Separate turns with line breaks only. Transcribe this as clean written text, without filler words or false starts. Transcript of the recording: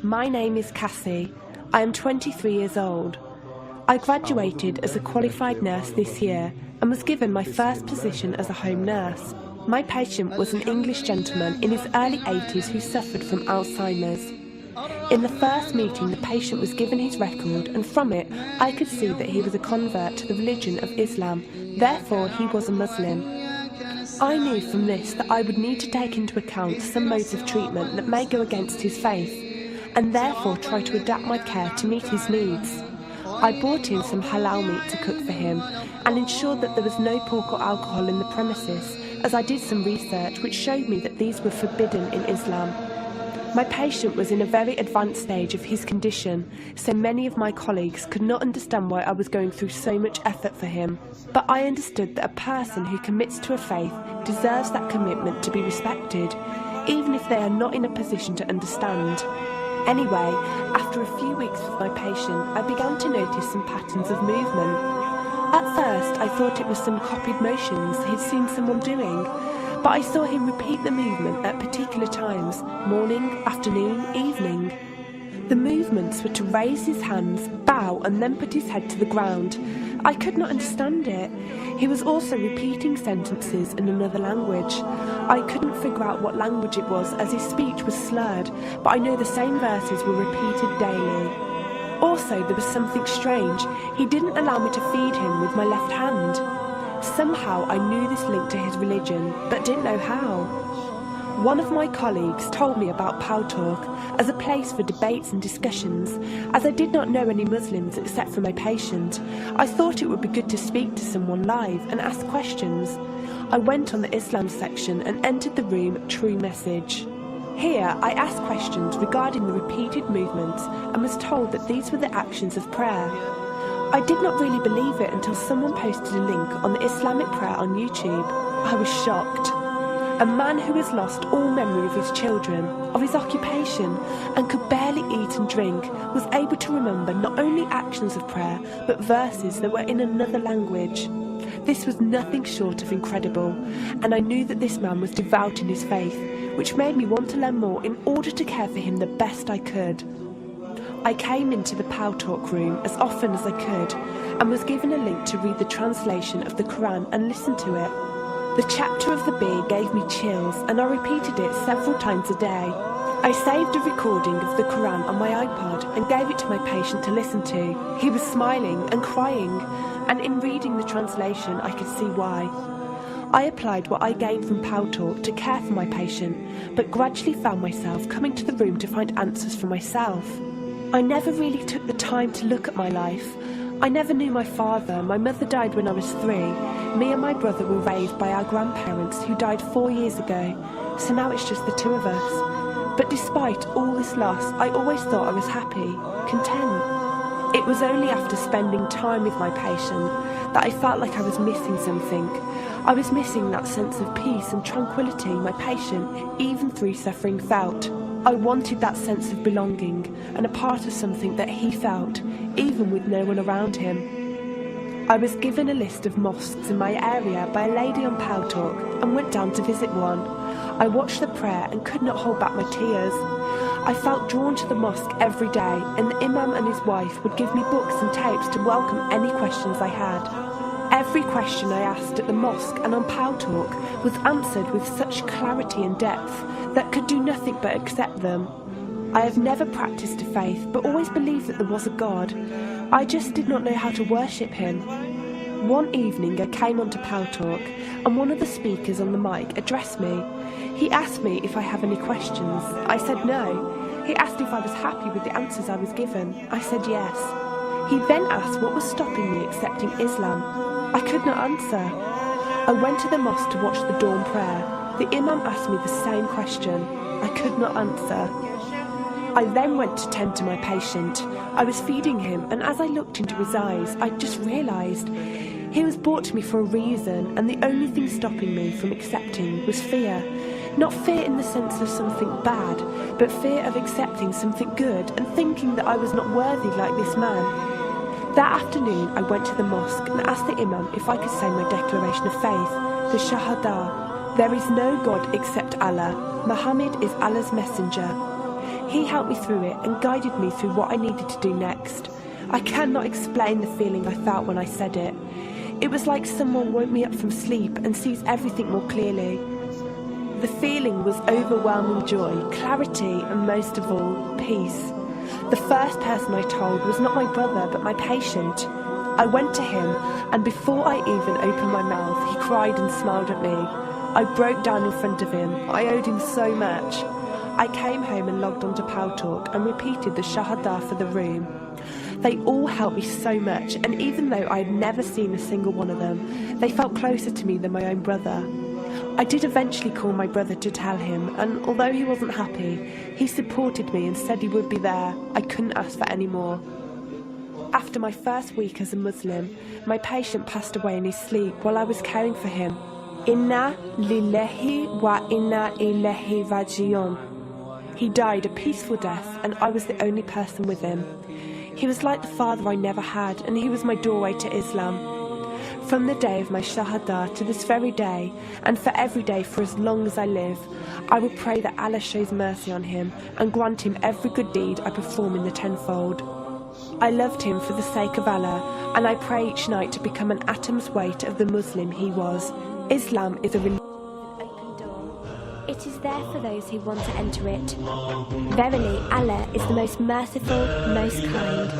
My name is Cassie. I am 23 years old. I graduated as a qualified nurse this year and was given my first position as a home nurse. My patient was an English gentleman in his early 80s who suffered from Alzheimer's. In the first meeting, the patient was given his record, and from it I could see that he was a convert to the religion of Islam, therefore he was a Muslim. I knew from this that I would need to take into account some modes of treatment that may go against his faith, and therefore try to adapt my care to meet his needs. I brought in some halal meat to cook for him and ensured that there was no pork or alcohol in the premises, as I did some research which showed me that these were forbidden in Islam. My patient was in a very advanced stage of his condition, so many of my colleagues could not understand why I was going through so much effort for him. But I understood that a person who commits to a faith deserves that commitment to be respected, even if they are not in a position to understand. Anyway, after a few weeks with my patient, I began to notice some patterns of movement. At first, I thought it was some copied motions he'd seen someone doing, but I saw him repeat the movement at particular times, morning, afternoon, evening. The movements were to raise his hands, bow, and then put his head to the ground. I could not understand it. He was also repeating sentences in another language. I couldn't figure out what language it was, as his speech was slurred, but I know the same verses were repeated daily. Also, there was something strange. He didn't allow me to feed him with my left hand. Somehow I knew this linked to his religion, but didn't know how. One of my colleagues told me about Pow Talk as a place for debates and discussions. As I did not know any Muslims except for my patient, I thought it would be good to speak to someone live and ask questions. I went on the Islam section and entered the room True Message. Here I asked questions regarding the repeated movements and was told that these were the actions of prayer. I did not really believe it until someone posted a link on the Islamic prayer on YouTube. I was shocked. A man who has lost all memory of his children, of his occupation, and could barely eat and drink, was able to remember not only actions of prayer, but verses that were in another language. This was nothing short of incredible, and I knew that this man was devout in his faith, which made me want to learn more in order to care for him the best I could. I came into the Pow Talk room as often as I could, and was given a link to read the translation of the Quran and listen to it. The chapter of the bee gave me chills, and I repeated it several times a day. I saved a recording of the Quran on my iPod and gave it to my patient to listen to. He was smiling and crying, and in reading the translation I could see why. I applied what I gained from Pow Talk to care for my patient, but gradually found myself coming to the room to find answers for myself. I never really took the time to look at my life. I never knew my father. My mother died when I was 3. Me and my brother were raised by our grandparents who died 4 years ago, so now it's just the 2 of us. But despite all this loss, I always thought I was happy, content. It was only after spending time with my patient that I felt like I was missing something. I was missing that sense of peace and tranquility my patient, even through suffering, felt. I wanted that sense of belonging and a part of something that he felt, even with no one around him. I was given a list of mosques in my area by a lady on Pow Talk and went down to visit one. I watched the prayer and could not hold back my tears. I felt drawn to the mosque every day, and the imam and his wife would give me books and tapes to welcome any questions I had. Every question I asked at the mosque and on Pow Talk was answered with such clarity and depth that could do nothing but accept them. I have never practiced a faith, but always believed that there was a God. I just did not know how to worship him. One evening I came onto Pow Talk, and one of the speakers on the mic addressed me. He asked me if I have any questions. I said no. He asked if I was happy with the answers I was given. I said yes. He then asked what was stopping me accepting Islam. I could not answer. I went to the mosque to watch the dawn prayer. The imam asked me the same question. I could not answer. I then went to tend to my patient. I was feeding him, and as I looked into his eyes, I just realised he was brought to me for a reason, and the only thing stopping me from accepting was fear. Not fear in the sense of something bad, but fear of accepting something good and thinking that I was not worthy like this man. That afternoon I went to the mosque and asked the imam if I could say my declaration of faith, the Shahada. There is no God except Allah. Muhammad is Allah's messenger. He helped me through it and guided me through what I needed to do next. I cannot explain the feeling I felt when I said it. It was like someone woke me up from sleep and sees everything more clearly. The feeling was overwhelming joy, clarity, and most of all, peace. The first person I told was not my brother, but my patient. I went to him, and before I even opened my mouth, he cried and smiled at me. I broke down in front of him. I owed him so much. I came home and logged onto Paltalk and repeated the Shahada for the room. They all helped me so much, and even though I had never seen a single one of them, they felt closer to me than my own brother. I did eventually call my brother to tell him, and although he wasn't happy, he supported me and said he would be there. I couldn't ask for any more. After my first week as a Muslim, my patient passed away in his sleep while I was caring for him. Inna lillahi wa inna ilayhi raji'un. He died a peaceful death, and I was the only person with him. He was like the father I never had, and he was my doorway to Islam. From the day of my Shahada to this very day, and for every day for as long as I live, I will pray that Allah shows mercy on him and grant him every good deed I perform in the tenfold. I loved him for the sake of Allah, and I pray each night to become an atom's weight of the Muslim he was. Islam is a religion with an open door. It is there for those who want to enter it. Verily, Allah is the most merciful, most kind.